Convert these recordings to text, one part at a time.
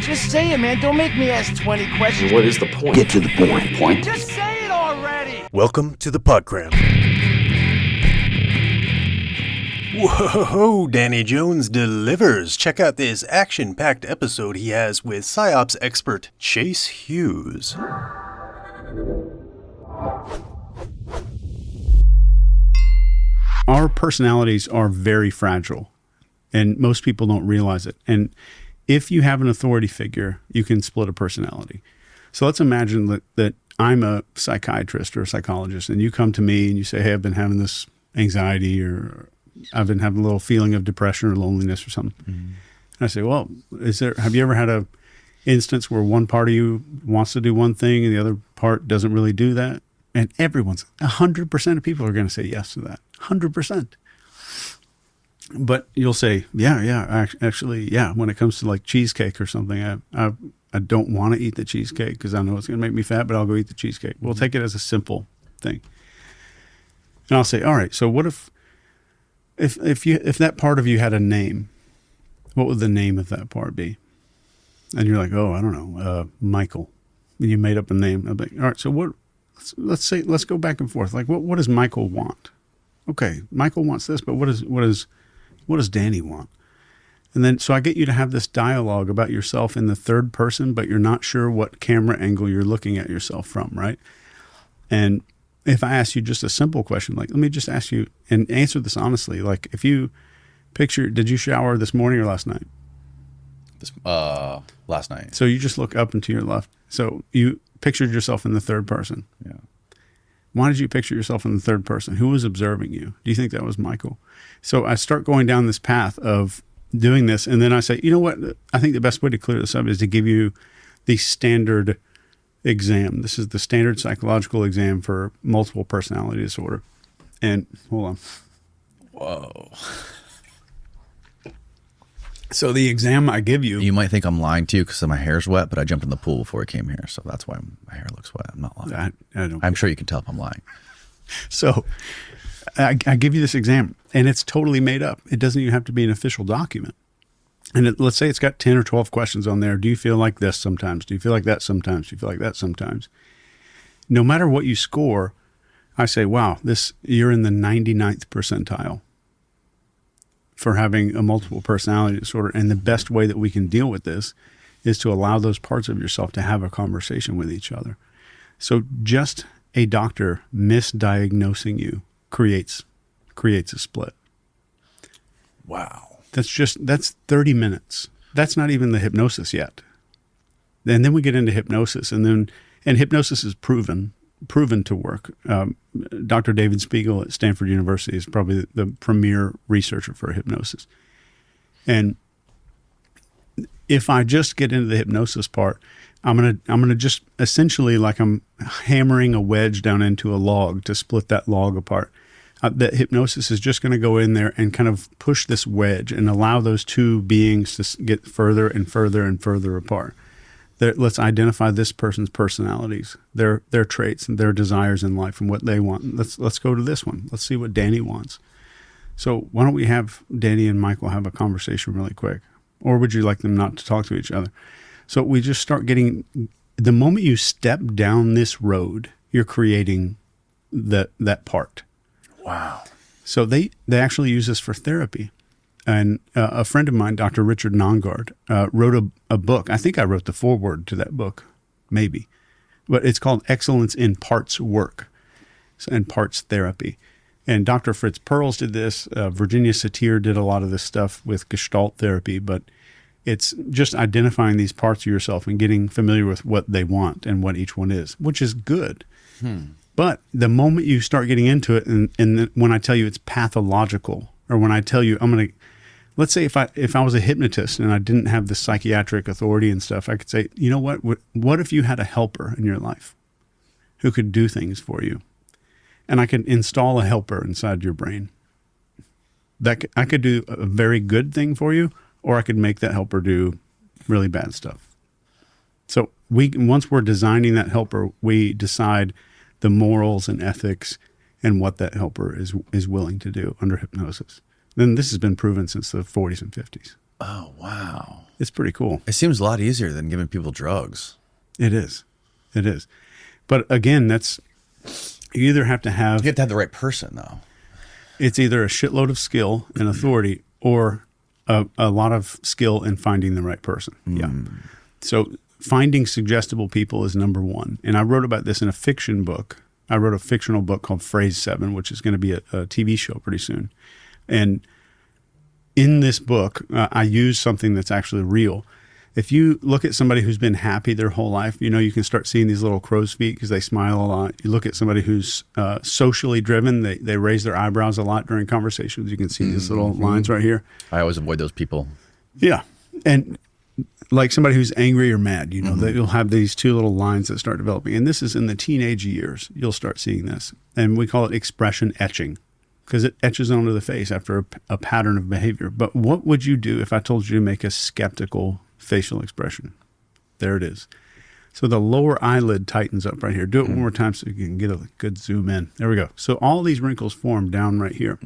Just say it, man. Don't make me ask 20 questions. What is the point? Get to the point. Just say it already. Welcome to the Podcram. Whoa, Danny Jones delivers. Check out this action-packed episode he has with Psyops expert Chase Hughes. Our personalities are very fragile, and most people don't realize it. And if you have an authority figure, you can split a personality. So let's imagine that I'm a psychiatrist or a psychologist, and you come to me and you say, hey, I've been having this anxiety, or I've been having a little feeling of depression or loneliness or something. Mm-hmm. And I say, well, have you ever had a instance where one part of you wants to do one thing and the other part doesn't really do that? And 100% of people are going to say yes to that. 100%. But you'll say, actually, when it comes to like cheesecake or something, I don't want to eat the cheesecake because I know it's going to make me fat, but I'll go eat the cheesecake. We'll take it as a simple thing. And I'll say, all right, so what if that part of you had a name, what would the name of that part be? And you're like, oh, I don't know, Michael. And you made up a name. I'll be like, all right, so let's go back and forth. Like, what does Michael want? Okay, Michael wants this, but what does Danny want? And then, so I get you to have this dialogue about yourself in the third person, but you're not sure what camera angle you're looking at yourself from, right? And if I ask you just a simple question, like, let me just ask you and answer this honestly. Like, if you picture, did you shower this morning or last night? Last night. So you just look up and to your left. So you pictured yourself in the third person. Yeah. Why did you picture yourself in the third person? Who was observing you? Do you think that was Michael? So I start going down this path of doing this, and then I say, you know what? I think the best way to clear this up is to give you the standard exam. This is the standard psychological exam for multiple personality disorder. And hold on. Whoa. So the exam I give you. You might think I'm lying too because my hair's wet, but I jumped in the pool before I came here, so that's why my hair looks wet. I'm not lying. I'm sure you can tell if I'm lying. So I give you this exam, and it's totally made up. It doesn't even have to be an official document. And let's say it's got 10 or 12 questions on there. Do you feel like this sometimes? Do you feel like that sometimes? Do you feel like that sometimes? No matter what you score, I say, wow, you're in the 99th percentile for having a multiple personality disorder. And the best way that we can deal with this is to allow those parts of yourself to have a conversation with each other. So just a doctor misdiagnosing you creates a split. Wow. That's 30 minutes. That's not even the hypnosis yet. And then we get into hypnosis, and hypnosis is proven to work. Dr. David Spiegel at Stanford University is probably the premier researcher for hypnosis. And if I just get into the hypnosis part, I'm gonna just essentially, like I'm hammering a wedge down into a log to split that log apart. That hypnosis is just going to go in there and kind of push this wedge and allow those two beings to get further and further and further apart. Let's identify this person's personalities, their traits, and their desires in life, and what they want. Let's go to this one. Let's see what Danny wants. So why don't we have Danny and Michael have a conversation really quick? Or would you like them not to talk to each other? So we just start getting, the moment you step down this road, you're creating that part. Wow. So they actually use this for therapy. And a friend of mine, Dr. Richard Nongard, wrote a book. I think I wrote the foreword to that book, maybe. But it's called Excellence in Parts Work and Parts Therapy. And Dr. Fritz Perls did this. Virginia Satir did a lot of this stuff with Gestalt therapy. But it's just identifying these parts of yourself and getting familiar with what they want and what each one is, which is good. But the moment you start getting into it, and when I tell you it's pathological, or when I tell you let's say if I was a hypnotist and I didn't have the psychiatric authority and stuff, I could say, you know what if you had a helper in your life who could do things for you? And I could install a helper inside your brain. I could do a very good thing for you, or I could make that helper do really bad stuff. So once we're designing that helper, we decide the morals and ethics and what that helper is willing to do under hypnosis. Then this has been proven since the 40s and 50s. Oh, wow. It's pretty cool. It seems a lot easier than giving people drugs. It is. It is. But again, you either have to have... You have to have the right person, though. It's either a shitload of skill and authority or a lot of skill in finding the right person. Yeah. So finding suggestible people is number one. And I wrote about this in a fiction book. I wrote a fictional book called Phrase 7, which is going to be a TV show pretty soon. And in this book, I use something that's actually real. If you look at somebody who's been happy their whole life, you can start seeing these little crow's feet because they smile a lot. You look at somebody who's socially driven, they raise their eyebrows a lot during conversations. You can see these little lines right here. I always avoid those people. Yeah. And like somebody who's angry or mad, that you'll have these two little lines that start developing. And this is in the teenage years, you'll start seeing this. And we call it expression etching because it etches onto the face after a pattern of behavior. But what would you do if I told you to make a skeptical facial expression? There it is. So the lower eyelid tightens up right here. Do it one more time so you can get a good zoom in. There we go. So all these wrinkles form down right here.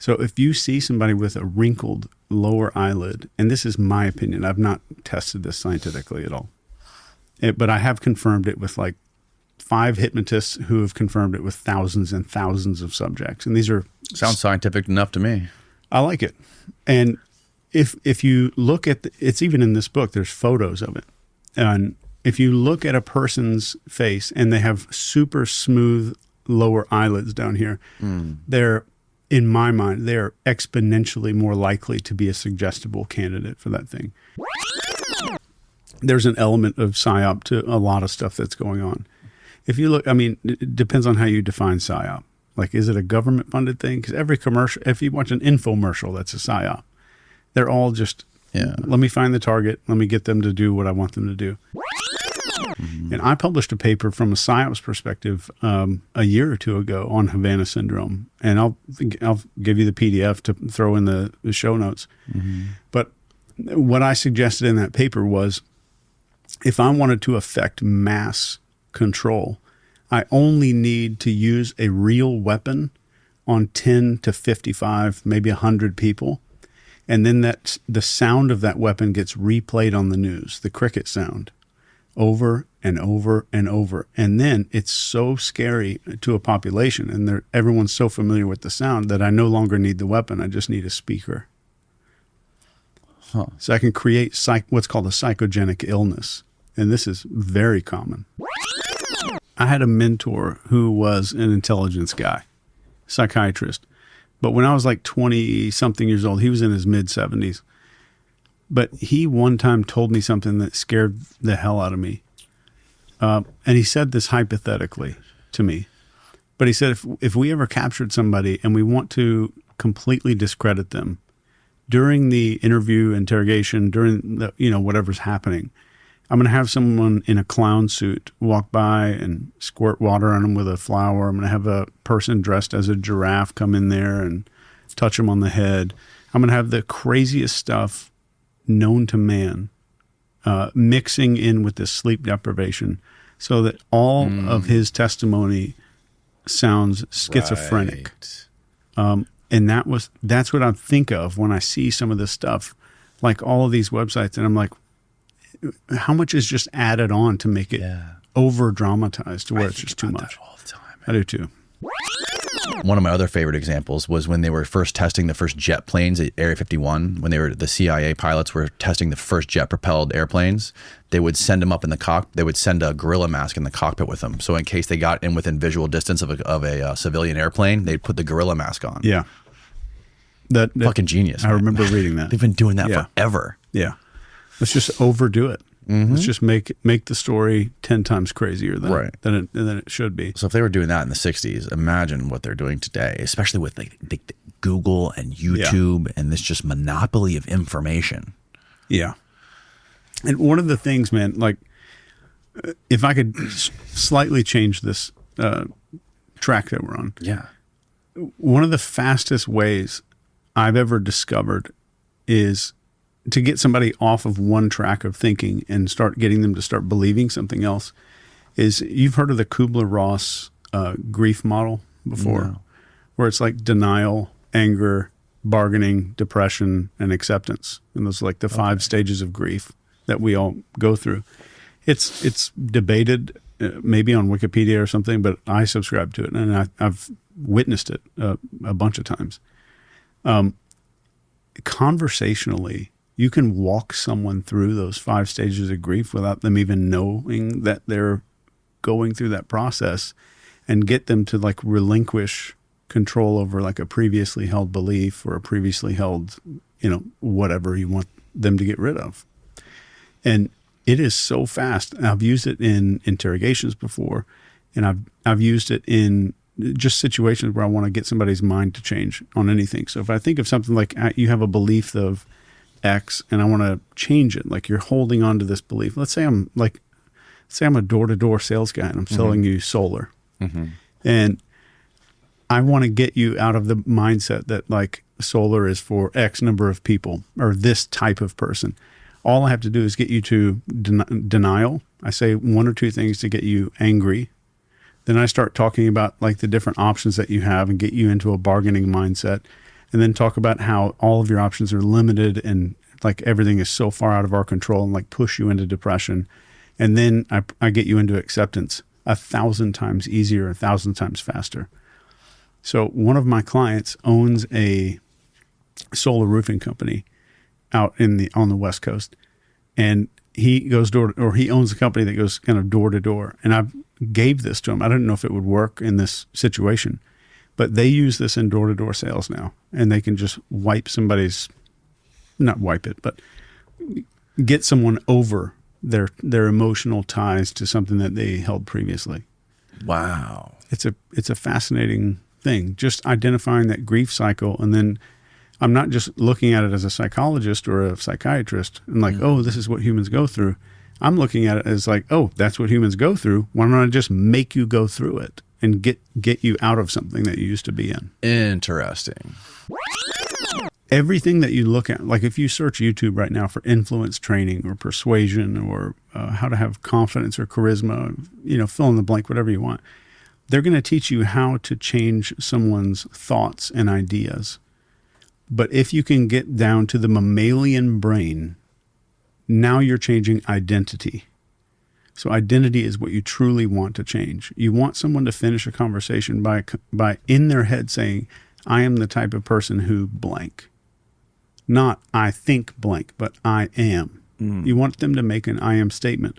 So if you see somebody with a wrinkled lower eyelid, and this is my opinion, I've not tested this scientifically at all, but I have confirmed it with like 5 hypnotists who have confirmed it with thousands and thousands of subjects. And these are... Sounds scientific enough to me. I like it. And if you look at, it's even in this book, there's photos of it. And if you look at a person's face and they have super smooth lower eyelids down here, they're, in my mind, they're exponentially more likely to be a suggestible candidate for that thing. There's an element of psyop to a lot of stuff that's going on. If you look, it depends on how you define psyop. Like, is it a government funded thing? Because every commercial, if you watch an infomercial, that's a psyop. They're all just, let me find the target. Let me get them to do what I want them to do. And I published a paper from a Psyops perspective a year or two ago on Havana syndrome. And I'll give you the PDF to throw in the show notes. But what I suggested in that paper was if I wanted to affect mass control, I only need to use a real weapon on 10 to 55, maybe 100 people. And then the sound of that weapon gets replayed on the news, the cricket sound, over and over and over. And then it's so scary to a population, and everyone's so familiar with the sound that I no longer need the weapon. I just need a speaker. So I can create what's called a psychogenic illness. And this is very common. I had a mentor who was an intelligence guy, psychiatrist. But when I was like 20-something years old, he was in his mid-70s. But he one time told me something that scared the hell out of me. And he said this hypothetically to me. But he said, if we ever captured somebody and we want to completely discredit them, during the interview, interrogation, during the, whatever's happening, I'm going to have someone in a clown suit walk by and squirt water on them with a flower. I'm going to have a person dressed as a giraffe come in there and touch them on the head. I'm going to have the craziest stuff known to man mixing in with this sleep deprivation so that all of his testimony sounds schizophrenic. Right. And that's what I think of when I see some of this stuff, like all of these websites. And I'm like, how much is just added on to make it over dramatized to where it's just too much? All the time, I do too. One of my other favorite examples was when they were first testing the first jet planes at Area 51. When the CIA pilots were testing the first jet propelled airplanes, they would send them up in the cockpit. They would send a gorilla mask in the cockpit with them. So in case they got in within visual distance of a civilian airplane, they'd put the gorilla mask on. Yeah. That fucking genius. I remember reading that. They've been doing that forever. Yeah. Let's just overdo it. Let's just make the story 10 times crazier than it should be. So if they were doing that in the 60s, imagine what they're doing today, especially with like Google and YouTube and this just monopoly of information. Yeah. And one of the things, man, like if I could slightly change this track that we're on. Yeah. One of the fastest ways I've ever discovered is to get somebody off of one track of thinking and start getting them to start believing something else is, you've heard of the Kubler-Ross grief model before, where it's like denial, anger, bargaining, depression, and acceptance. And those are like the 5 stages of grief that we all go through. It's debated maybe on Wikipedia or something, but I subscribe to it, and I've witnessed it a bunch of times. Conversationally, you can walk someone through those 5 stages of grief without them even knowing that they're going through that process, and get them to like relinquish control over like a previously held belief or a previously held, whatever you want them to get rid of. And it is so fast. I've used it in interrogations before, and I've used it in just situations where I want to get somebody's mind to change on anything. So if I think of something like you have a belief of X and I want to change it, like you're holding on to this belief. Let's say I'm a door-to-door sales guy and I'm selling you solar. Mm-hmm. And I want to get you out of the mindset that like solar is for X number of people or this type of person. All I have to do is get you to denial. I say 1 or 2 things to get you angry. Then I start talking about like the different options that you have and get you into a bargaining mindset. And then talk about how all of your options are limited and like everything is so far out of our control and like push you into depression. And then I get you into acceptance 1,000 times easier, 1,000 times faster. So one of my clients owns a solar roofing company out on the West Coast, and he owns a company that goes kind of door to door. And I gave this to him. I didn't know if it would work in this situation, but they use this in door to door sales now, and they can just not wipe it, but get someone over their emotional ties to something that they held previously. Wow. It's a fascinating thing, just identifying that grief cycle. And then I'm not just looking at it as a psychologist or a psychiatrist and like, oh, this is what humans go through. I'm looking at it as like, oh, that's what humans go through. Why don't I just make you go through it and get you out of something that you used to be in? Interesting. Everything that you look at, like if you search YouTube right now for influence training or persuasion or how to have confidence or charisma, fill in the blank, whatever you want, they're going to teach you how to change someone's thoughts and ideas. But if you can get down to the mammalian brain, now you're changing identity. So identity is what you truly want to change. You want someone to finish a conversation by in their head saying, I am the type of person who blank. Not I think blank, but I am. You want them to make an I am statement.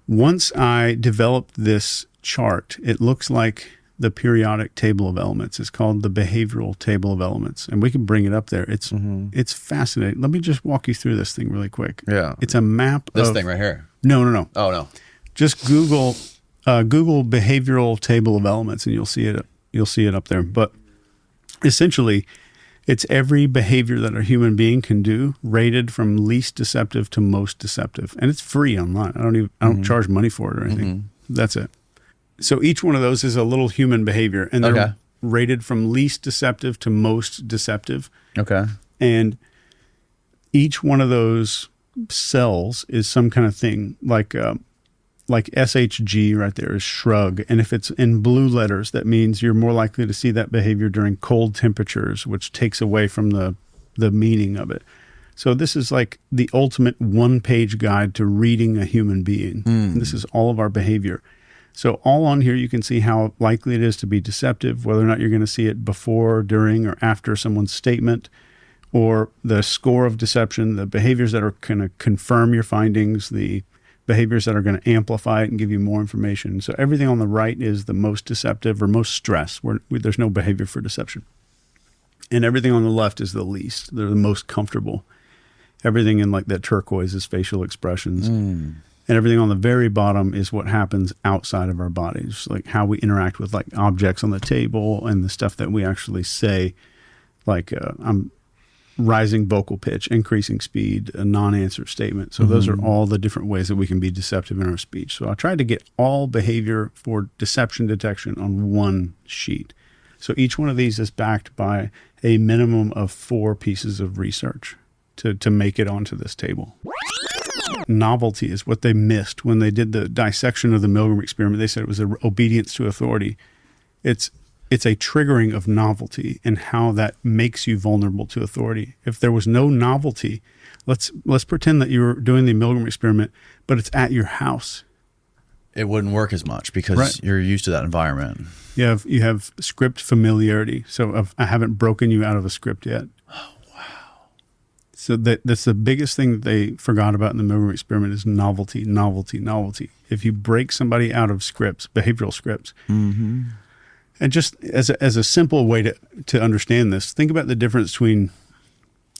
Once I developed this chart, it looks like the periodic table of elements. It's called the behavioral table of elements, and we can bring it up there. It's fascinating. Let me just walk you through this thing really quick. Yeah. It's a map This thing right here. No. Oh, no. Just Google behavioral table of elements, and you'll see it. You'll see it up there. But essentially, it's every behavior that a human being can do, rated from least deceptive to most deceptive, and it's free online. I don't charge money for it or anything. That's it. So each one of those is a little human behavior, and they're rated from least deceptive to most deceptive. Okay. And each one of those cells is some kind of thing, like SHG right there is shrug. And if it's in blue letters, that means you're more likely to see that behavior during cold temperatures, which takes away from the meaning of it. So this is like the ultimate one-page guide to reading a human being. And this is all of our behavior. So all on here, you can see how likely it is to be deceptive, whether or not you're going to see it before, during, or after someone's statement, or the score of deception, the behaviors that are going to confirm your findings, the behaviors that are going to amplify it and give you more information. So everything on the right is the most deceptive or most stress, where there's no behavior for deception. And everything on the left is the least. They're the most comfortable. Everything in like that turquoise is facial expressions. And everything on the very bottom is what happens outside of our bodies, like how we interact with like objects on the table and the stuff that we actually say, like I'm rising vocal pitch, increasing speed, a non-answer statement. So those are all the different ways that we can be deceptive in our speech. So I tried to get all behavior for deception detection on one sheet. So each one of these is backed by a minimum of 4 pieces of research to make it onto this table. Novelty is what they missed when they did the dissection of the Milgram experiment. They said it was obedience to authority. It's it's a triggering of novelty and how that makes you vulnerable to authority. If there was no novelty, let's pretend that you're doing the Milgram experiment, but it's at your house. It wouldn't work as much because you're used to that environment. You have script familiarity. So I haven't broken you out of a script yet. Oh, wow. So that's the biggest thing that they forgot about in the Milgram experiment is novelty, novelty, novelty. If you break somebody out of scripts, behavioral scripts, and just as a simple way to understand this, think about the difference between,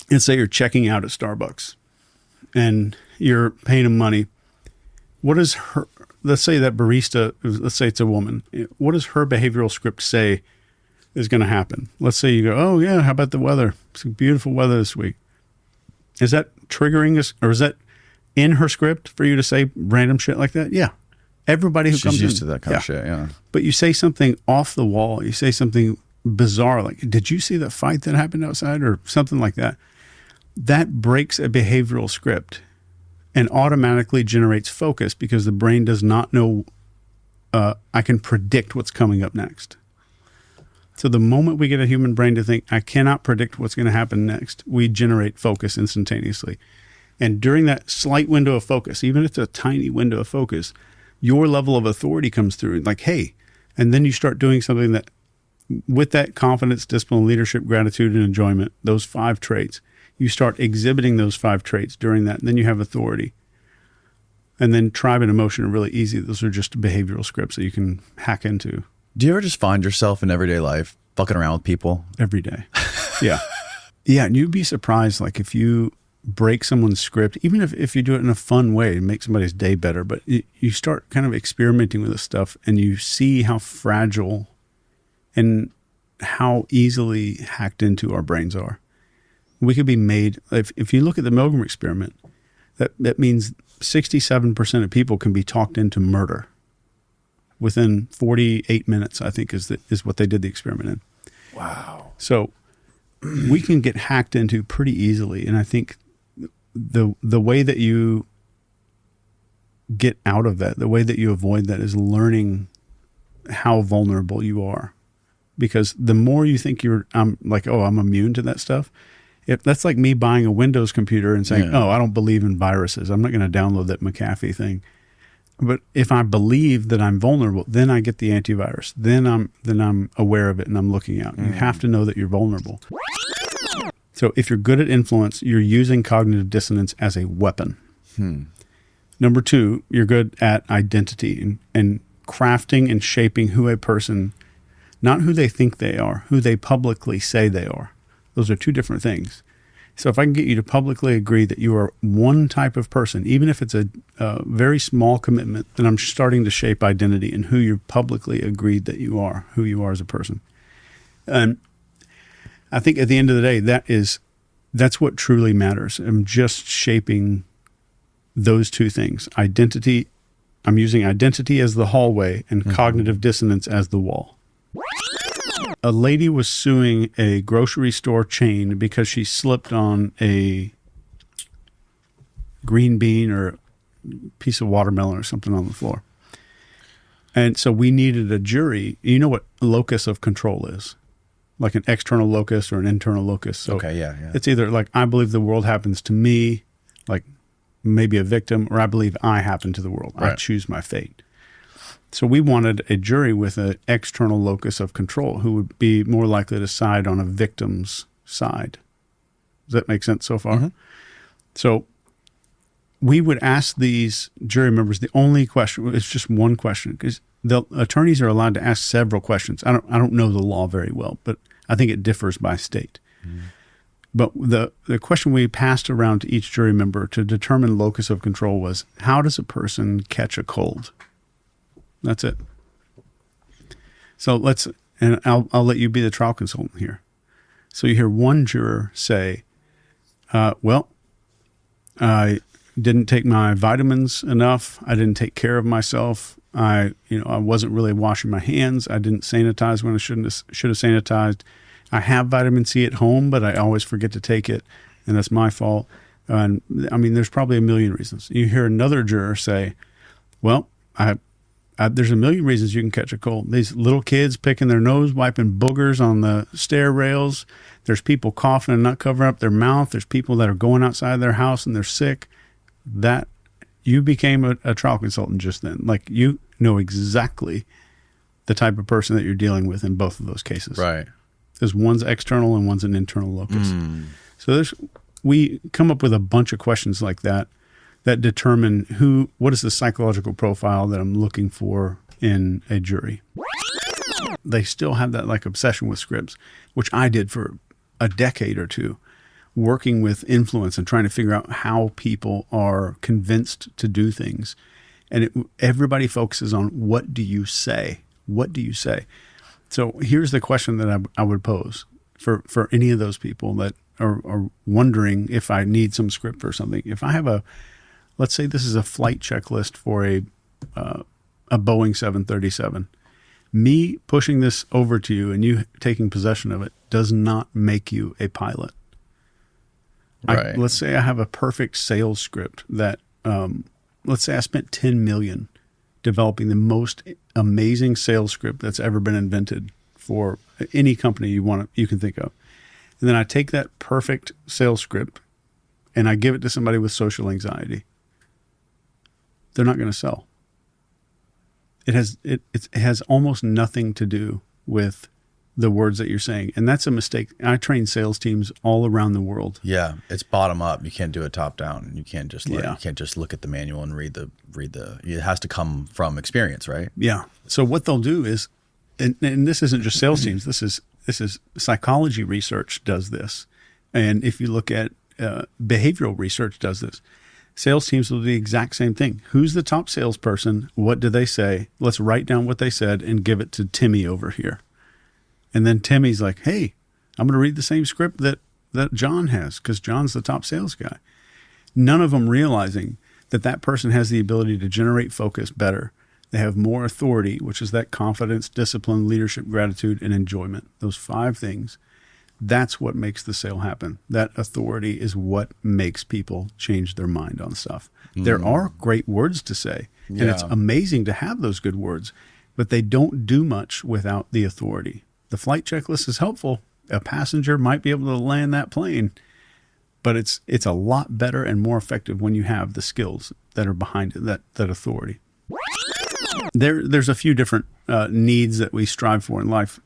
let's say you're checking out at Starbucks and you're paying them money. What is her, let's say that barista, let's say it's a woman. What does her behavioral script say is going to happen? Let's say you go, oh yeah, how about the weather? It's beautiful weather this week. Is that triggering us, or is that in her script for you to say random shit like that? Yeah. Everybody who comes in. She's used to that kind of shit, yeah. But you say something off the wall, you say something bizarre, like, did you see that fight that happened outside, or something like that? That breaks a behavioral script and automatically generates focus because the brain does not know, I can predict what's coming up next. So the moment we get a human brain to think, I cannot predict what's going to happen next, we generate focus instantaneously. And during that slight window of focus, even if it's a tiny window of focus, your level of authority comes through, like, hey, and then you start doing something that, with that confidence, discipline, leadership, gratitude, and enjoyment, those 5 traits, you start exhibiting those 5 traits during that, and then you have authority. And then tribe and emotion are really easy. Those are just behavioral scripts that you can hack into. Do you ever just find yourself in everyday life fucking around with people? Every day. Yeah. Yeah, and you'd be surprised, like, if you break someone's script, even if you do it in a fun way, make somebody's day better, but you start kind of experimenting with this stuff and you see how fragile and how easily hacked into our brains are. We could be made, if you look at the Milgram experiment, that means 67% of people can be talked into murder within 48 minutes, I think is what they did the experiment in. Wow. So we can get hacked into pretty easily, and I think the way that you get out of that, the way that you avoid that is learning how vulnerable you are. Because the more you think I'm immune to that stuff, that's like me buying a Windows computer and saying, I don't believe in viruses. I'm not going to download that McAfee thing. But if I believe that I'm vulnerable, then I get the antivirus. Then I'm aware of it and I'm looking out. You have to know that you're vulnerable. So if you're good at influence, you're using cognitive dissonance as a weapon. Number 2, you're good at identity and crafting and shaping who a person, not who they think they are, who they publicly say they are. Those are 2 different things. So if I can get you to publicly agree that you are one type of person, even if it's a very small commitment, then I'm starting to shape identity and who you publicly agreed that you are, who you are as a person. And I think at the end of the day, that's what truly matters. I'm just shaping those 2 things. Identity, I'm using identity as the hallway and cognitive dissonance as the wall. A lady was suing a grocery store chain because she slipped on a green bean or a piece of watermelon or something on the floor. And so we needed a jury. You know what a locus of control is? Like an external locus or an internal locus. So okay, yeah. It's either like, I believe the world happens to me, like maybe a victim, or I believe I happen to the world. Right. I choose my fate. So we wanted a jury with an external locus of control who would be more likely to side on a victim's side. Does that make sense so far? So we would ask these jury members, the only question, it's just one question, because the attorneys are allowed to ask several questions. I don't know the law very well, but I think it differs by state. But the question we passed around to each jury member to determine locus of control was, how does a person catch a cold? That's it. So I'll let you be the trial consultant here. So you hear one juror say, well, I didn't take my vitamins enough. I didn't take care of myself. I wasn't really washing my hands. I didn't sanitize when I should have sanitized. I have vitamin C at home, but I always forget to take it, and that's my fault. And I mean, there's probably a million reasons. You hear another juror say, well, I There's a million reasons you can catch a cold. These little kids picking their nose, wiping boogers on the stair rails. There's people coughing and not covering up their mouth. There's people that are going outside their house and they're sick. That you became a trial consultant just then. Like, you know exactly the type of person that you're dealing with in both of those cases. Right. Because one's external and one's an internal locus. So we come up with a bunch of questions like that determine what is the psychological profile that I'm looking for in a jury. They still have that like obsession with scripts, which I did for a decade or two, working with influence and trying to figure out how people are convinced to do things. And everybody focuses on, what do you say? What do you say? So here's the question that I would pose for any of those people that are wondering if I need some script or something. If I have let's say this is a flight checklist for a Boeing 737. Me pushing this over to you and you taking possession of it does not make you a pilot. Right. Let's say I have a perfect sales script that, let's say I spent $10 million developing the most amazing sales script that's ever been invented for any company you can think of. And then I take that perfect sales script and I give it to somebody with social anxiety. They're not going to sell. It has almost nothing to do with the words that you're saying. And that's a mistake. I train sales teams all around the world. Yeah, it's bottom up. You can't do it top down. You can't just you can't just look at the manual and read the. It has to come from experience, right? Yeah. So what they'll do is, and this isn't just sales teams. This is psychology research does this, and if you look at behavioral research does this. Sales teams will do the exact same thing. Who's the top salesperson? What do they say? Let's write down what they said and give it to Timmy over here. And then Timmy's like, hey, I'm going to read the same script that John has, because John's the top sales guy. None of them realizing that person has the ability to generate focus better. They have more authority, which is that confidence, discipline, leadership, gratitude, and enjoyment. Those 5 things. That's what makes the sale happen. That authority is what makes people change their mind on stuff. There are great words to say, and it's amazing to have those good words, but they don't do much without the authority. The flight checklist is helpful. A passenger might be able to land that plane, but it's a lot better and more effective when you have the skills that are behind it, that authority. There's a few different needs that we strive for in life.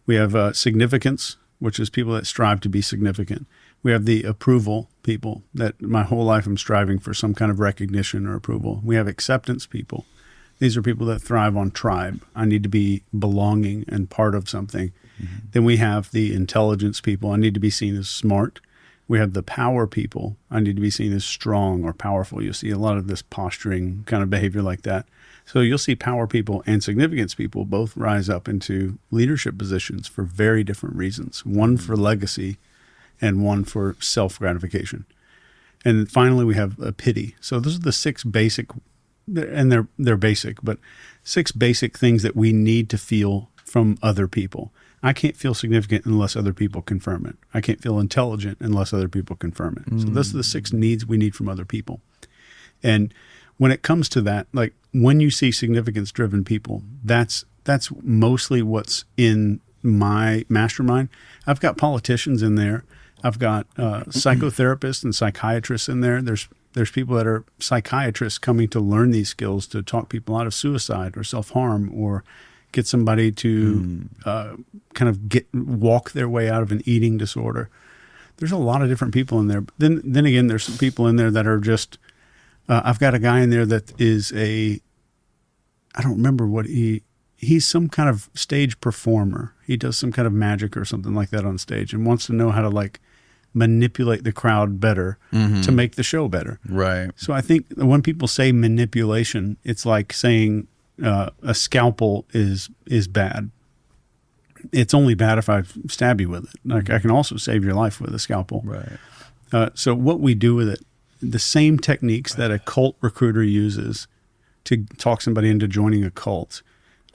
We have significance, which is people that strive to be significant. We have the approval people that my whole life I'm striving for some kind of recognition or approval. We have acceptance people. These are people that thrive on tribe. I need to be belonging and part of something. Mm-hmm. Then we have the intelligence people. I need to be seen as smart. We have the power people. I need to be seen as strong or powerful. You'll see a lot of this posturing kind of behavior like that. So you'll see power people and significance people both rise up into leadership positions for very different reasons. One for legacy and one for self-gratification. And finally, we have a pity. So those are the 6 basic, and they're basic, but 6 basic things that we need to feel from other people. I can't feel significant unless other people confirm it. I can't feel intelligent unless other people confirm it. So those are the 6 needs we need from other people. And when it comes to that, like when you see significance-driven people, that's mostly what's in my mastermind. I've got politicians in there. I've got psychotherapists and psychiatrists in there. There's people that are psychiatrists coming to learn these skills to talk people out of suicide or self-harm or get somebody to kind of walk their way out of an eating disorder. There's a lot of different people in there. Then again, there's some people in there that are just, I've got a guy in there that is I don't remember what he's some kind of stage performer. He does some kind of magic or something like that on stage and wants to know how to like manipulate the crowd better to make the show better. Right. So I think when people say manipulation, it's like saying a scalpel is bad. It's only bad if I stab you with it. Like I can also save your life with a scalpel. Right. So what we do with it, the same techniques that a cult recruiter uses to talk somebody into joining a cult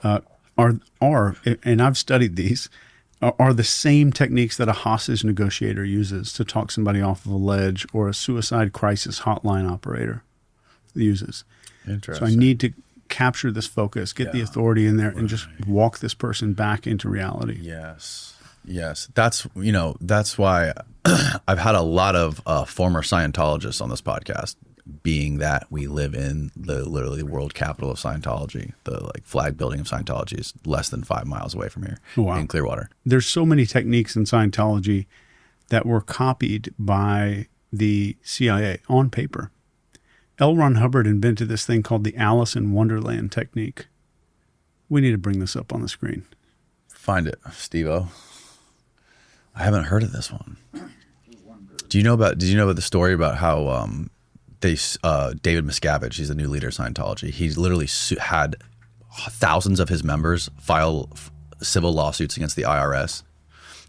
are, and I've studied these, are the same techniques that a hostage negotiator uses to talk somebody off of a ledge or a suicide crisis hotline operator uses. Interesting. So I need to capture this focus, get the authority in there, and just walk this person back into reality. Yes. That's why I've had a lot of former Scientologists on this podcast, being that we live in literally the world capital of Scientology. The flag building of Scientology is less than 5 miles away from here in Clearwater. There's so many techniques in Scientology that were copied by the CIA on paper. L. Ron Hubbard invented this thing called the Alice in Wonderland technique. We need to bring this up on the screen. Find it, Steve-O. I haven't heard of this one. Did you know about the story about how David Miscavige, he's the new leader of Scientology, he literally had thousands of his members file civil lawsuits against the IRS,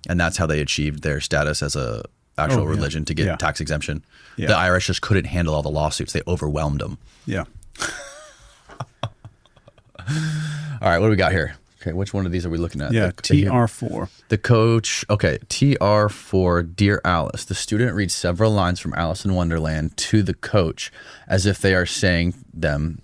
and that's how they achieved their status as a actual religion to get tax exemption. Yeah. The IRS just couldn't handle all the lawsuits. They overwhelmed them. Yeah. All right, what do we got here? Okay, which one of these are we looking at? Yeah, TR4. The coach. Okay, TR4. Dear Alice, the student reads several lines from Alice in Wonderland to the coach as if they are saying them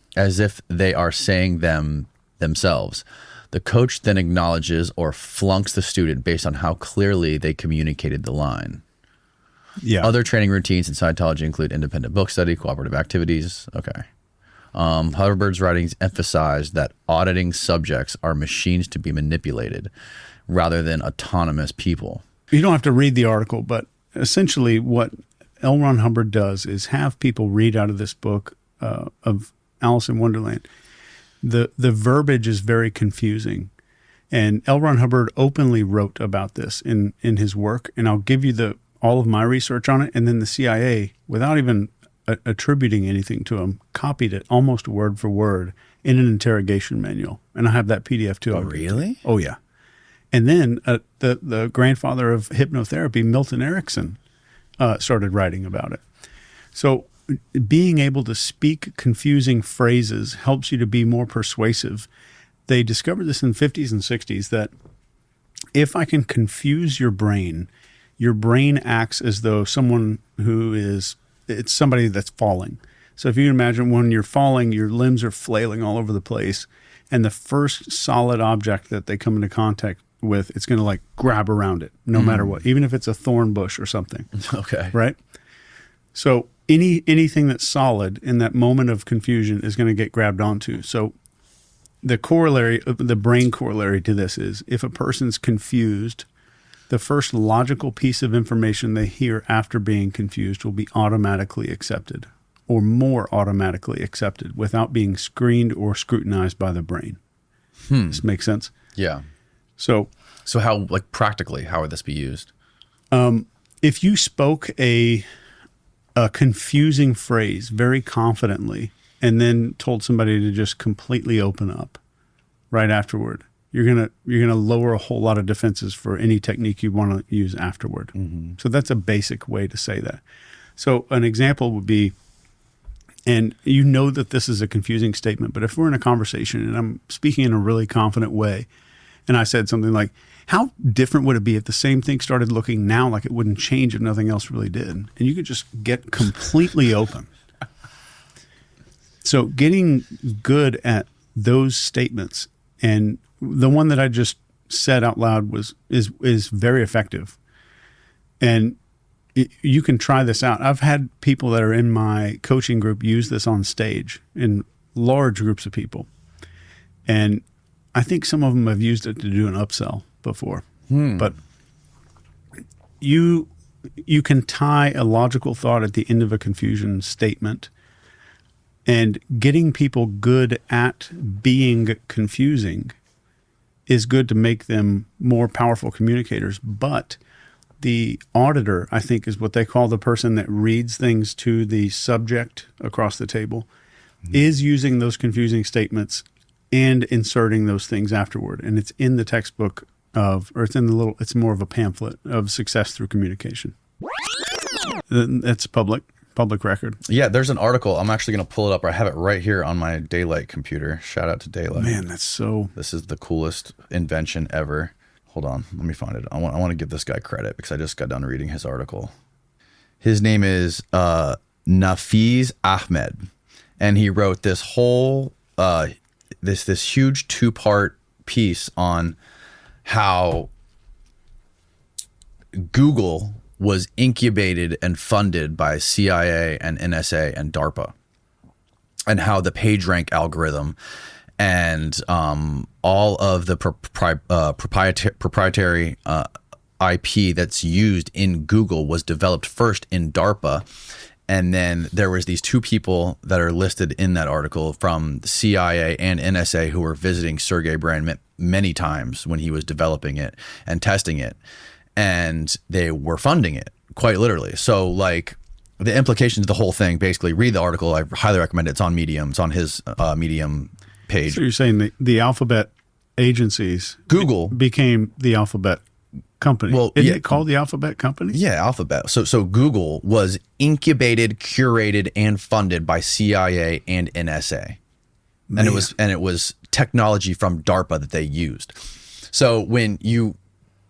themselves. The coach then acknowledges or flunks the student based on how clearly they communicated the line. Yeah. Other training routines in Scientology include independent book study, cooperative activities. Okay. Hubbard's writings emphasize that auditing subjects are machines to be manipulated rather than autonomous people. You don't have to read the article, but essentially what L. Ron Hubbard does is have people read out of this book of Alice in Wonderland. The verbiage is very confusing. And L. Ron Hubbard openly wrote about this in his work. And I'll give you all of my research on it. And then the CIA, without even attributing anything to him, copied it almost word for word in an interrogation manual. And I have that PDF too. Oh, really? Oh, yeah. And then the grandfather of hypnotherapy, Milton Erickson, started writing about it. So being able to speak confusing phrases helps you to be more persuasive. They discovered this in the 50s and 60s that if I can confuse your brain acts as though it's somebody that's falling. So if you imagine when you're falling, your limbs are flailing all over the place, and the first solid object that they come into contact with, it's going to grab around it no matter what, even if it's a thorn bush or something. Okay. Right? So anything that's solid in that moment of confusion is going to get grabbed onto. So the brain corollary to this is if a person's confused, the first logical piece of information they hear after being confused will be automatically accepted, or more automatically accepted, without being screened or scrutinized by the brain. This makes sense? Yeah. So how, practically, how would this be used? If you spoke a confusing phrase very confidently and then told somebody to just completely open up right afterward, you're gonna lower a whole lot of defenses for any technique you want to use afterward. Mm-hmm. So that's a basic way to say that. So an example would be, and you know that this is a confusing statement, but if we're in a conversation and I'm speaking in a really confident way, and I said something like, how different would it be if the same thing started looking now like it wouldn't change if nothing else really did? And you could just get completely open. So getting good at those statements, and the one that I just said out loud is very effective. And you can try this out. I've had people that are in my coaching group use this on stage in large groups of people. And I think some of them have used it to do an upsell before. But you can tie a logical thought at the end of a confusion statement, and getting people good at being confusing is good to make them more powerful communicators. But the auditor, I think, is what they call the person that reads things to the subject across the table, is using those confusing statements and inserting those things afterward. And it's in the textbook it's more of a pamphlet of Success Through Communication. That's public record. Yeah, there's an article. I'm actually going to pull it up. I have it right here on my Daylight computer. Shout out to Daylight. Man, this is the coolest invention ever. Hold on, let me find it. I want to give this guy credit because I just got done reading his article. His name is Nafiz Ahmed, and he wrote this whole this huge 2-part piece on how Google was incubated and funded by CIA and NSA and DARPA, and how the PageRank algorithm and all of the proprietary IP that's used in Google was developed first in DARPA. And then there was these 2 people that are listed in that article from the CIA and NSA who were visiting Sergey Brin many times when he was developing it and testing it. And they were funding it, quite literally. So like the implications of the whole thing, basically read the article. I highly recommend it. It's on Medium. It's on his Medium page. So you're saying the alphabet agencies Google became the alphabet company. Well, Isn't it called the alphabet company? Yeah, Alphabet. So Google was incubated, curated, and funded by CIA and NSA. Man. And it was technology from DARPA that they used. So when you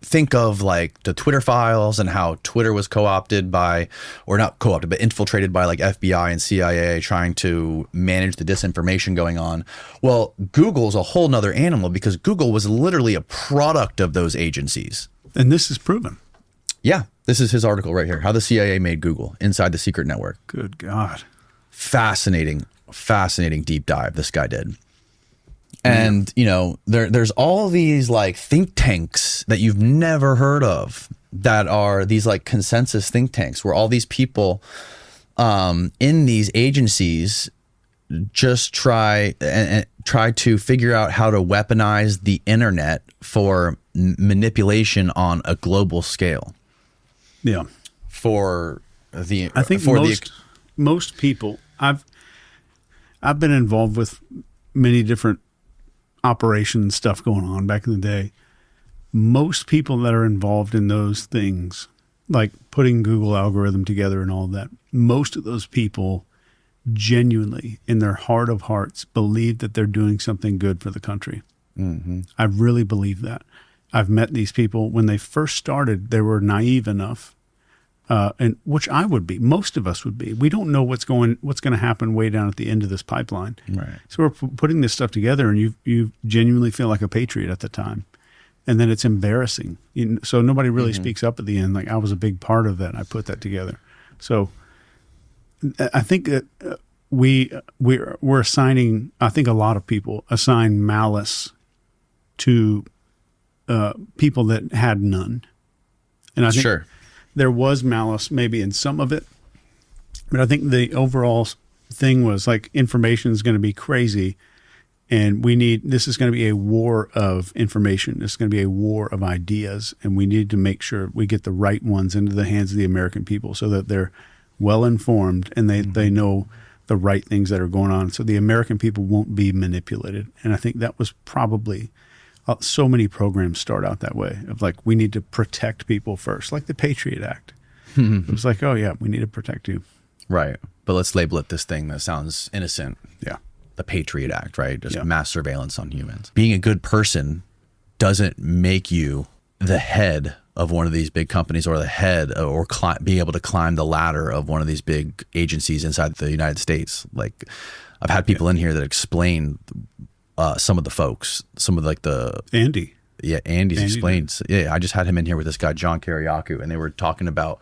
think of like the Twitter files and how Twitter was co-opted by, or not co-opted, but infiltrated by like FBI and CIA trying to manage the disinformation going on. Well, Google's a whole nother animal because Google was literally a product of those agencies. And this is proven. Yeah. This is his article right here. How the CIA made Google inside the secret network. Good God. Fascinating deep dive this guy did. And, you know, there's all these like think tanks that you've never heard of that are these like consensus think tanks where all these people in these agencies just try to figure out how to weaponize the internet for manipulation on a global scale. Yeah. I think most people, I've been involved with many different operation stuff going on back in the day. Most people that are involved in those things, like putting Google algorithm together and all of that, most of those people genuinely, in their heart of hearts, believe that they're doing something good for the country. Mm-hmm. I really believe that. I've met these people when they first started. They were naive enough, and which I would be. Most of us would be. We don't know what's going to happen way down at the end of this pipeline. Right. So we're putting this stuff together, and you genuinely feel like a patriot at the time, and then it's embarrassing. So nobody really speaks up at the end. Like, I was a big part of that. I put that together. So I think that we're assigning. I think a lot of people assign malice to people that had none, and I think there was malice maybe in some of it, but I think the overall thing was like information is going to be crazy, and this is going to be a war of information. This is going to be a war of ideas, and we need to make sure we get the right ones into the hands of the American people so that they're well informed and they know the right things that are going on, so the American people won't be manipulated. And I think that was probably so many programs start out that way of like, we need to protect people first, like the Patriot Act. It was like, oh yeah, we need to protect you. Right. But let's label it this thing that sounds innocent. Yeah. The Patriot Act, right? Just mass surveillance on humans. Being a good person doesn't make you the head of one of these big companies or the head or being able to climb the ladder of one of these big agencies inside the United States. Like, I've had people in here that explain some of the folks, some of like the Andy. Yeah, Andy's explained. Yeah, I just had him in here with this guy John Kiriakou, and they were talking about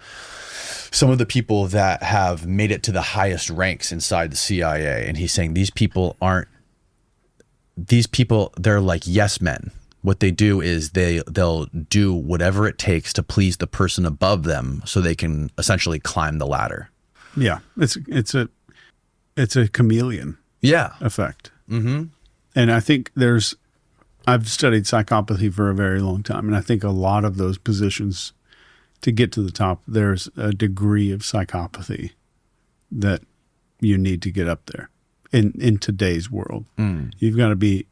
some of the people that have made it to the highest ranks inside the CIA, and he's saying these people, they're like yes men. What they do is they'll do whatever it takes to please the person above them so they can essentially climb the ladder. Yeah, it's a chameleon effect. Mm-hmm. And I think I've studied psychopathy for a very long time, and I think a lot of those positions to get to the top, there's a degree of psychopathy that you need to get up there in today's world. You've got to be,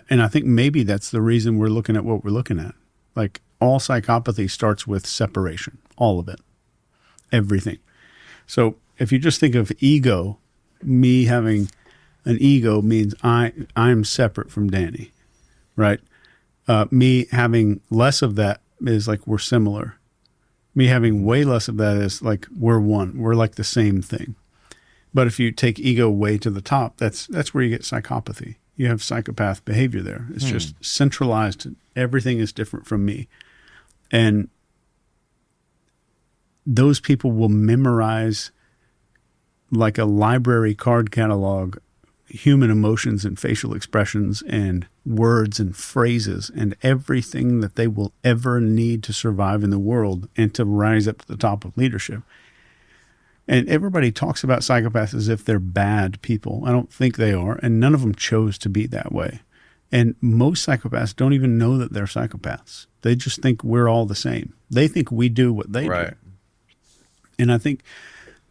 and I think maybe that's the reason we're looking at what we're looking at. Like, all psychopathy starts with separation, all of it, everything. So if you just think of ego, me having an ego means I'm separate from Danny, right? Me having less of that is like we're similar. Me having way less of that is like we're one. We're like the same thing. But if you take ego way to the top, that's where you get psychopathy. You have psychopath behavior there. It's just centralized. Everything is different from me. And those people will memorize like a library card catalog, human emotions and facial expressions and words and phrases and everything that they will ever need to survive in the world and to rise up to the top of leadership. And everybody talks about psychopaths as if they're bad people. I don't think they are, and none of them chose to be that way. And most psychopaths don't even know that they're psychopaths. They just think we're all the same. They think we do what they do. And I think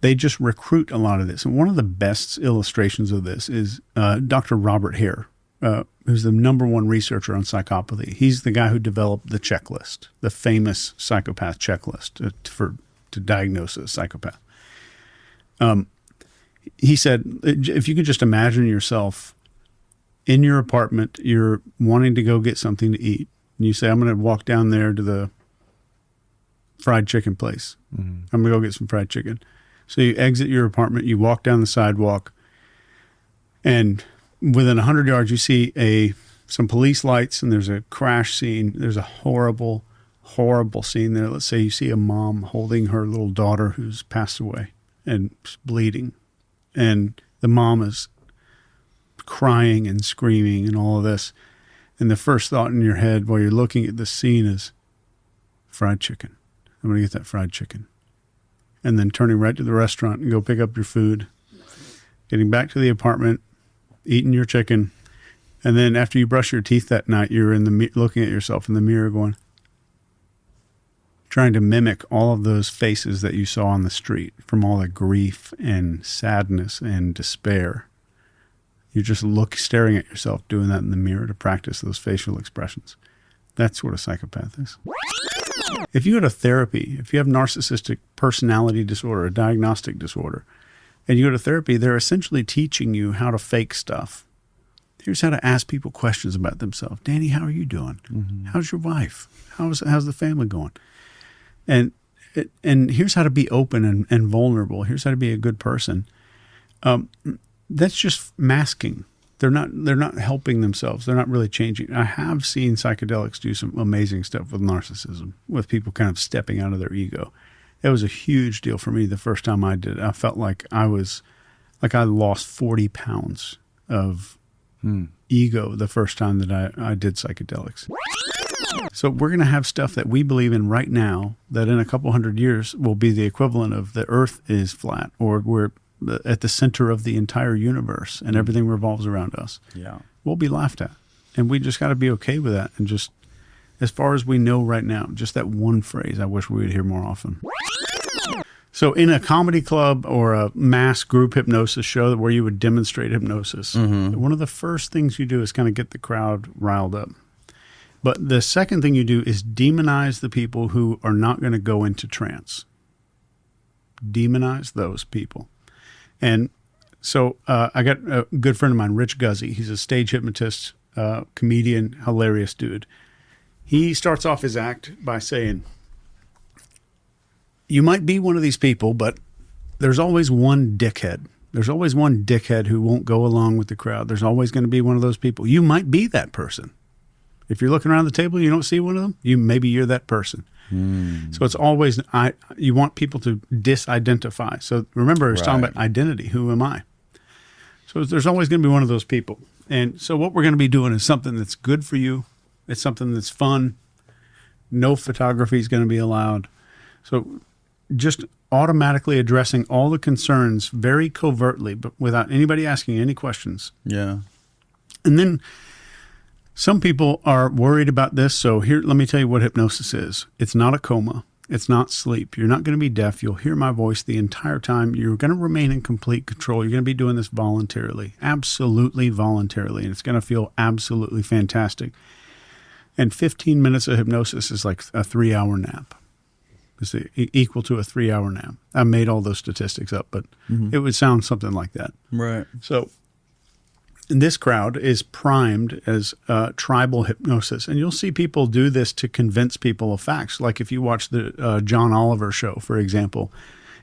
they just recruit a lot of this. And one of the best illustrations of this is Dr. Robert Hare, who's the #1 researcher on psychopathy. He's the guy who developed the checklist, the famous psychopath checklist to diagnose a psychopath. He said, if you could just imagine yourself in your apartment, you're wanting to go get something to eat, and you say, I'm going to walk down there to the fried chicken place. I'm going to go get some fried chicken. So you exit your apartment, you walk down the sidewalk, and within 100 yards, you see some police lights, and there's a crash scene. There's a horrible, horrible scene there. Let's say you see a mom holding her little daughter who's passed away and bleeding, and the mom is crying and screaming and all of this. And the first thought in your head while you're looking at this scene is fried chicken. I'm going to get that fried chicken. And then turning right to the restaurant and go pick up your food, getting back to the apartment, eating your chicken. And then after you brush your teeth that night, you're looking at yourself in the mirror going, trying to mimic all of those faces that you saw on the street from all the grief and sadness and despair. You just staring at yourself, doing that in the mirror to practice those facial expressions. That's what a psychopath is. If you go to therapy, if you have narcissistic personality disorder, a diagnostic disorder, and you go to therapy, they're essentially teaching you how to fake stuff. Here's how to ask people questions about themselves. Danny, how are you doing? How's your wife? How's the family going? And here's how to be open and vulnerable. Here's how to be a good person. That's just masking. They're not helping themselves. They're not really changing. I have seen psychedelics do some amazing stuff with narcissism, with people kind of stepping out of their ego. It was a huge deal for me the first time I did it. I felt like I lost 40 pounds of ego the first time that I did psychedelics. So we're going to have stuff that we believe in right now that in a couple hundred years will be the equivalent of the earth is flat, or we're at the center of the entire universe and everything revolves around us. Yeah. We'll be laughed at. And we just got to be okay with that. And just as far as we know right now, just that one phrase, I wish we would hear more often. So in a comedy club or a mass group hypnosis show where you would demonstrate hypnosis, one of the first things you do is kind of get the crowd riled up. But the second thing you do is demonize the people who are not going to go into trance. Demonize those people. And so I got a good friend of mine, Rich Guzzi. He's a stage hypnotist, comedian, hilarious dude. He starts off his act by saying, you might be one of these people, but there's always one dickhead. There's always one dickhead who won't go along with the crowd. There's always going to be one of those people. You might be that person. If you're looking around the table, you don't see one of them, maybe you're that person. So it's always, you want people to disidentify. So remember, I was talking about identity. Who am I? So there's always going to be one of those people. And so what we're going to be doing is something that's good for you. It's something that's fun. No photography is going to be allowed. So just automatically addressing all the concerns very covertly, but without anybody asking any questions. Yeah. And then some people are worried about this, so here, let me tell you what hypnosis is. It's not a coma. It's not sleep. You're not going to be deaf. You'll hear my voice the entire time. You're going to remain in complete control. You're going to be doing this voluntarily, absolutely voluntarily, and it's going to feel absolutely fantastic. And 15 minutes of hypnosis is like a 3-hour nap. It's equal to a 3-hour nap. I made all those statistics up, but it would sound something like that. Right. So this crowd is primed as tribal hypnosis. And you'll see people do this to convince people of facts. Like if you watch the John Oliver show, for example,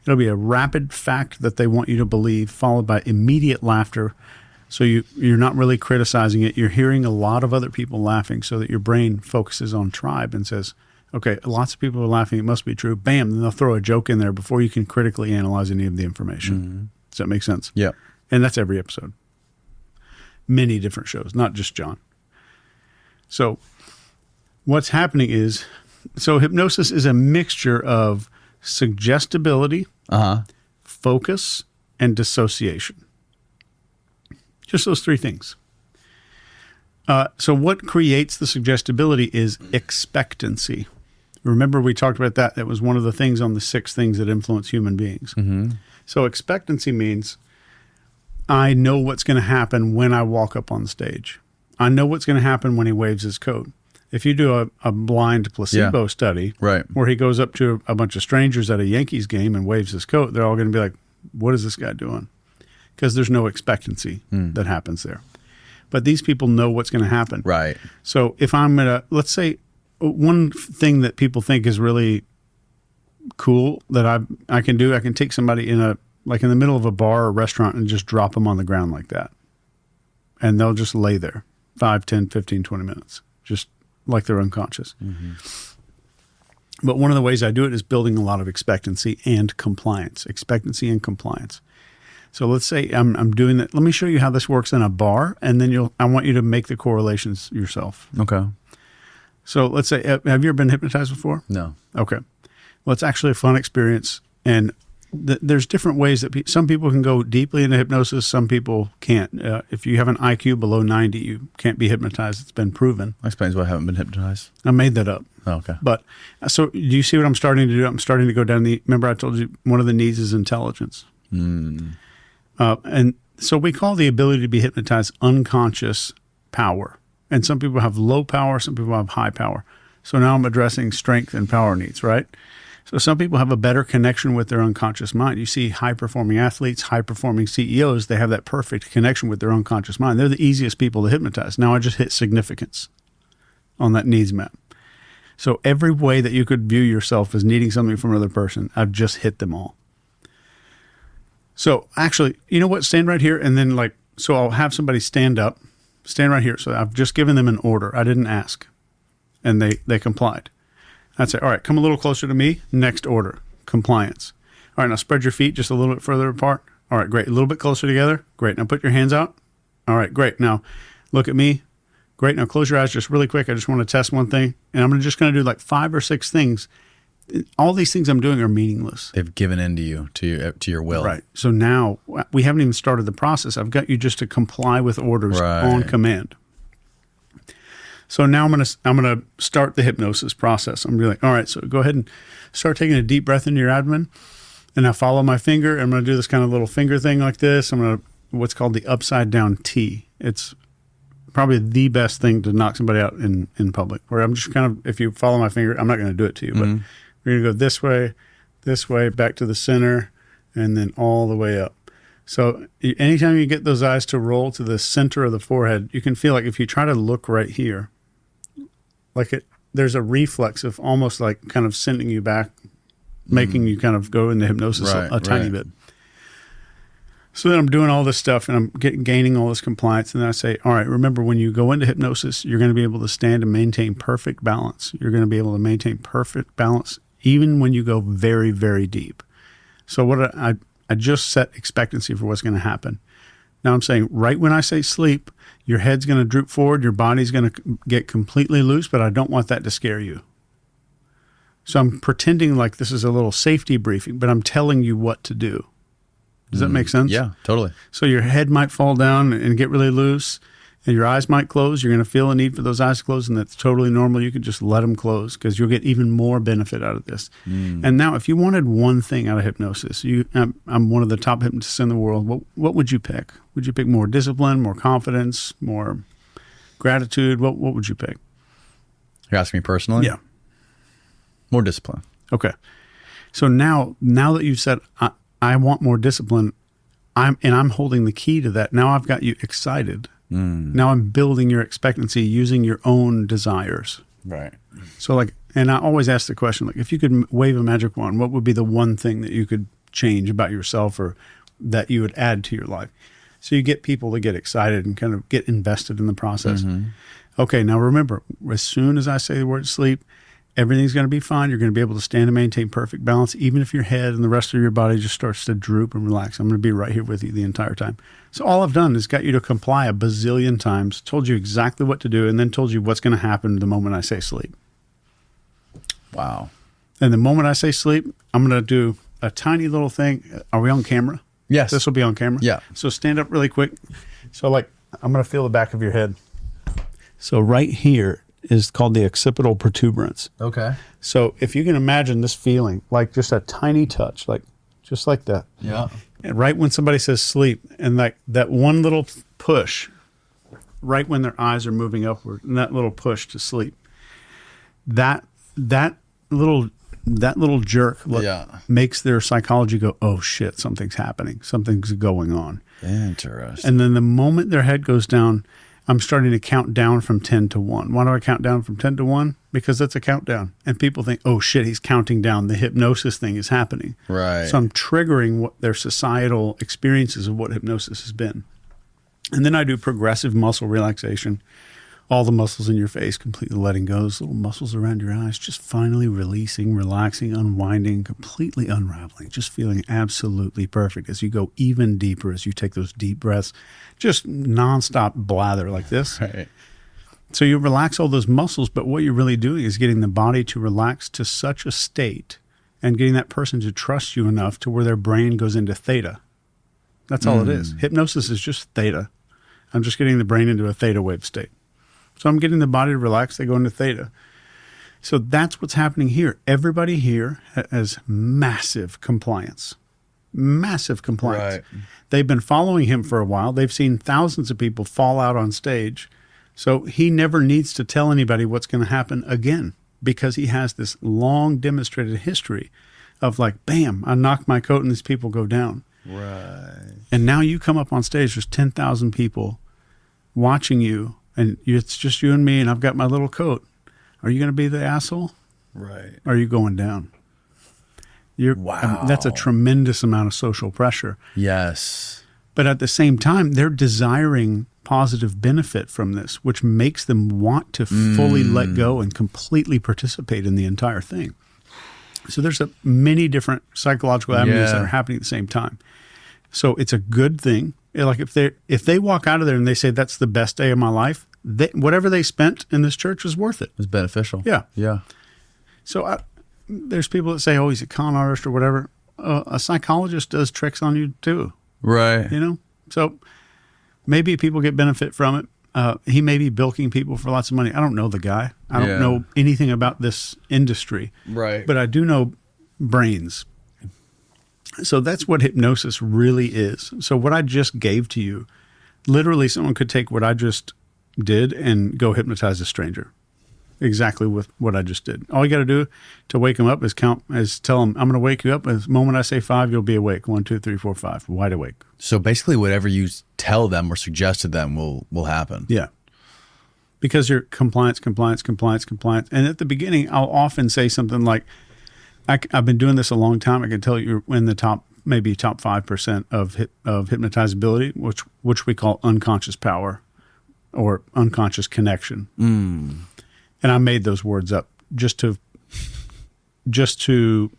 it'll be a rapid fact that they want you to believe, followed by immediate laughter, So you're not really criticizing it. You're hearing a lot of other people laughing so that your brain focuses on tribe and says, okay, lots of people are laughing. It must be true. Bam. Then they'll throw a joke in there before you can critically analyze any of the information. Does that make sense? Yeah. And that's every episode. Many different shows, not just John. So what's happening is, so hypnosis is a mixture of suggestibility, focus, and dissociation. Just those three things. So what creates the suggestibility is expectancy. Remember we talked about that. That was one of the things on the 6 things that influence human beings. So expectancy means I know what's going to happen when I walk up on stage. I know what's going to happen when he waves his coat. If you do a blind placebo study where he goes up to a bunch of strangers at a Yankees game and waves his coat, they're all going to be like, what is this guy doing? Because there's no expectancy that happens there. But these people know what's going to happen. Right. So if I'm going to, let's say, one thing that people think is really cool that I can do, I can take somebody in the middle of a bar or restaurant and just drop them on the ground like that. And they'll just lay there 5, 10, 15, 20 minutes, just like they're unconscious. But one of the ways I do it is building a lot of expectancy and compliance. Expectancy and compliance. So let's say I'm doing that. Let me show you how this works in a bar, and then I want you to make the correlations yourself. Okay. So let's say, have you ever been hypnotized before? No. Okay. Well, it's actually a fun experience, and there's different ways that some people can go deeply into hypnosis. Some people can't. If you have an IQ below 90, you can't be hypnotized. It's been proven. That explains why I haven't been hypnotized. I made that up. Oh, okay. But so do you see what I'm starting to do? I'm starting to go down remember I told you one of the needs is intelligence. And so we call the ability to be hypnotized unconscious power. And some people have low power, some people have high power. So now I'm addressing strength and power needs, right? So some people have a better connection with their unconscious mind. You see high-performing athletes, high-performing CEOs, they have that perfect connection with their unconscious mind. They're the easiest people to hypnotize. Now I just hit significance on that needs map. So every way that you could view yourself as needing something from another person, I've just hit them all. So actually, you know what? Stand right here, and then so I'll have somebody stand up, stand right here. So I've just given them an order. I didn't ask, and they complied. I'd say, all right, come a little closer to me. Next order, compliance. All right, now spread your feet just a little bit further apart. All right, great. A little bit closer together. Great. Now put your hands out. All right, great. Now look at me. Great. Now close your eyes just really quick. I just want to test one thing, and I'm just going to do 5 or 6 things. All these things I'm doing are meaningless. They've given in to you, to your will. Right. So now we haven't even started the process. I've got you just to comply with orders on command. So now I'm gonna start the hypnosis process. I'm gonna be like, all right, so go ahead and start taking a deep breath into your abdomen, and now follow my finger. I'm gonna do this kind of little finger thing like this. I'm gonna what's called the upside down T. It's probably the best thing to knock somebody out in public. Where I'm just kind of, if you follow my finger, I'm not gonna do it to you, but we're gonna go this way, back to the center, and then all the way up. So anytime you get those eyes to roll to the center of the forehead, you can feel like if you try to look right here, there's a reflex of almost like kind of sending you back, making you kind of go into hypnosis a tiny bit. So then I'm doing all this stuff, and I'm gaining all this compliance. And then I say, all right, remember, when you go into hypnosis, you're going to be able to stand and maintain perfect balance. You're going to be able to maintain perfect balance even when you go very, very deep. So what I just set expectancy for what's going to happen. Now I'm saying right when I say sleep, your head's going to droop forward, your body's going to get completely loose, but I don't want that to scare you. So I'm pretending like this is a little safety briefing, but I'm telling you what to do. Does that make sense? Yeah, totally. So your head might fall down and get really loose, and your eyes might close. You're going to feel a need for those eyes to close, and that's totally normal. You can just let them close because you'll get even more benefit out of this. And now, if you wanted one thing out of hypnosis, I'm one of the top hypnotists in the world. What would you pick? Would you pick more discipline, more confidence, more gratitude? What would you pick? You're asking me personally? Yeah. More discipline. Okay. So now that you've said, I want more discipline, I'm holding the key to that. Now I've got you excited. Now I'm building your expectancy using your own desires. Right. So and I always ask the question, if you could wave a magic wand, what would be the one thing that you could change about yourself or that you would add to your life? So you get people to get excited and kind of get invested in the process. Okay, now remember, as soon as I say the word sleep, everything's going to be fine. You're going to be able to stand and maintain perfect balance, even if your head and the rest of your body just starts to droop and relax. I'm going to be right here with you the entire time. So all I've done is got you to comply a bazillion times, told you exactly what to do, and then told you what's going to happen the moment I say sleep. Wow. And the moment I say sleep, I'm going to do a tiny little thing. Are we on camera? Yes. This will be on camera? Yeah. So stand up really quick. So like, I'm going to feel the back of your head. So right here is called the occipital protuberance. Okay. So if you can imagine this feeling, like just a tiny touch, like just like that. Yeah. And right when somebody says sleep, and like that one little push, right when their eyes are moving upward, and that little push to sleep, that little jerk makes their psychology go, oh shit, something's happening, something's going on. Interesting. And then the moment their head goes down, I'm starting to count down from 10 to 1. Why do I count down from 10 to 1? Because that's a countdown. And people think, oh shit, he's counting down. The hypnosis thing is happening. Right. So I'm triggering what their societal experiences of what hypnosis has been. And then I do progressive muscle relaxation. All the muscles in your face completely letting go. Those little muscles around your eyes just finally releasing, relaxing, unwinding, completely unraveling, just feeling absolutely perfect as you go even deeper, as you take those deep breaths, just nonstop blather like this. Right. So you relax all those muscles, but what you're really doing is getting the body to relax to such a state and getting that person to trust you enough to where their brain goes into theta. That's all it is. Hypnosis is just theta. I'm just getting the brain into a theta wave state. So I'm getting the body to relax. They go into theta. So that's what's happening here. Everybody here has massive compliance. Massive compliance. Right. They've been following him for a while. They've seen thousands of people fall out on stage. So he never needs to tell anybody what's going to happen again because he has this long demonstrated history of like, bam, I knock my coat and these people go down. Right. And now you come up on stage, there's 10,000 people watching you, and it's just you and me, and I've got my little coat. Are you going to be the asshole? Right. Or are you going down? Wow. That's a tremendous amount of social pressure. Yes. But at the same time, they're desiring positive benefit from this, which makes them want to fully let go and completely participate in the entire thing. So there's many different psychological avenues that are happening at the same time. So it's a good thing. Like if they walk out of there and they say that's the best day of my life, whatever they spent in this church was worth it. It was beneficial. Yeah. Yeah. So there's people that say, oh, he's a con artist or whatever. A psychologist does tricks on you too. Right. You know? So maybe people get benefit from it. He may be bilking people for lots of money. I don't know the guy. I don't know anything about this industry. Right. But I do know brains. So that's what hypnosis really is. So what I just gave to you, literally someone could take what I just did and go hypnotize a stranger. Exactly with what I just did. All you got to do to wake them up is tell them, I'm going to wake you up. At the moment I say 5, you'll be awake. 1, 2, 3, 4, 5, wide awake. So basically whatever you tell them or suggest to them will happen. Yeah. Because you're compliance. And at the beginning, I'll often say something like, I've been doing this a long time. I can tell you're in the top 5% of hypnotizability, which we call unconscious power or unconscious connection. And I made those words up just to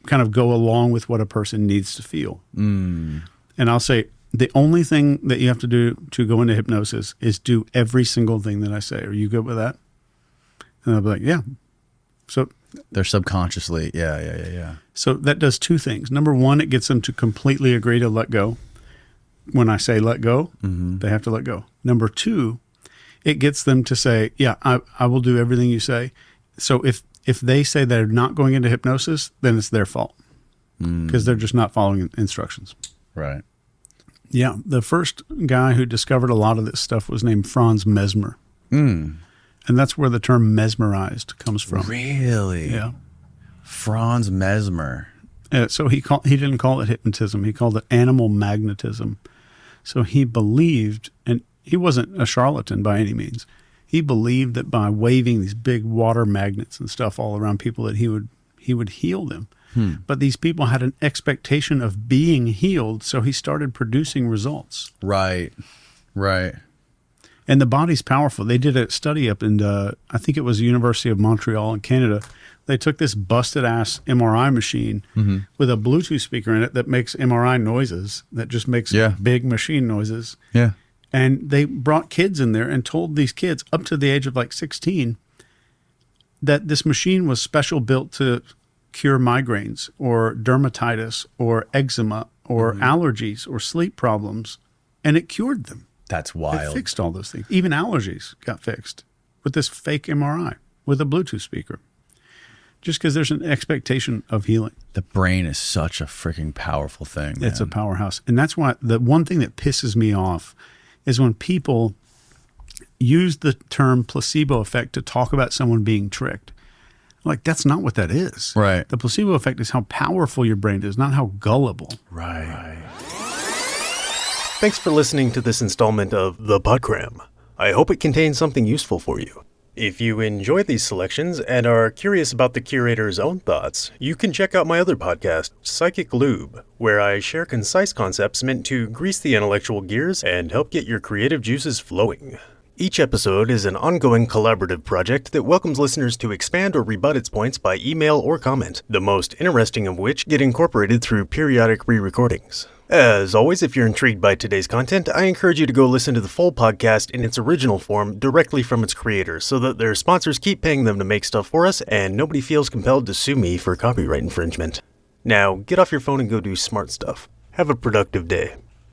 kind of go along with what a person needs to feel. And I'll say the only thing that you have to do to go into hypnosis is do every single thing that I say. Are you good with that? And I'll be like, yeah. So they're subconsciously, yeah. So that does 2 things. Number 1, it gets them to completely agree to let go. When I say let go, they have to let go. Number 2, it gets them to say, yeah, I will do everything you say. So if they say they're not going into hypnosis, then it's their fault because they're just not following instructions. Right. Yeah. The first guy who discovered a lot of this stuff was named Franz Mesmer. And that's where the term mesmerized comes from. Really? Yeah. Franz Mesmer. So he didn't call it hypnotism. He called it animal magnetism. So he believed, and he wasn't a charlatan by any means. He believed that by waving these big water magnets and stuff all around people that he would heal them. But these people had an expectation of being healed, so he started producing results. Right. And the body's powerful. They did a study up in, I think it was the University of Montreal in Canada. They took this busted-ass MRI machine with a Bluetooth speaker in it that makes MRI noises, that just makes big machine noises. Yeah. And they brought kids in there and told these kids up to the age of like 16 that this machine was special built to cure migraines or dermatitis or eczema or allergies or sleep problems. And it cured them. That's It wild. fixed all those things. Even allergies got fixed with this fake MRI with a Bluetooth speaker. Just because there's an expectation of healing. The brain is such a freaking powerful thing. It's a man. powerhouse. And that's why the one thing that pisses me off is when people use the term placebo effect to talk about someone being tricked. Like, that's not what that is. Right. The placebo effect is how powerful your brain is, not how gullible. Right. Thanks for listening to this installment of The Podgram. I hope it contains something useful for you. If you enjoy these selections and are curious about the curator's own thoughts, you can check out my other podcast, Psychic Lube, where I share concise concepts meant to grease the intellectual gears and help get your creative juices flowing. Each episode is an ongoing collaborative project that welcomes listeners to expand or rebut its points by email or comment, the most interesting of which get incorporated through periodic re-recordings. As always, if you're intrigued by today's content, I encourage you to go listen to the full podcast in its original form directly from its creators so that their sponsors keep paying them to make stuff for us and nobody feels compelled to sue me for copyright infringement. Now, get off your phone and go do smart stuff. Have a productive day.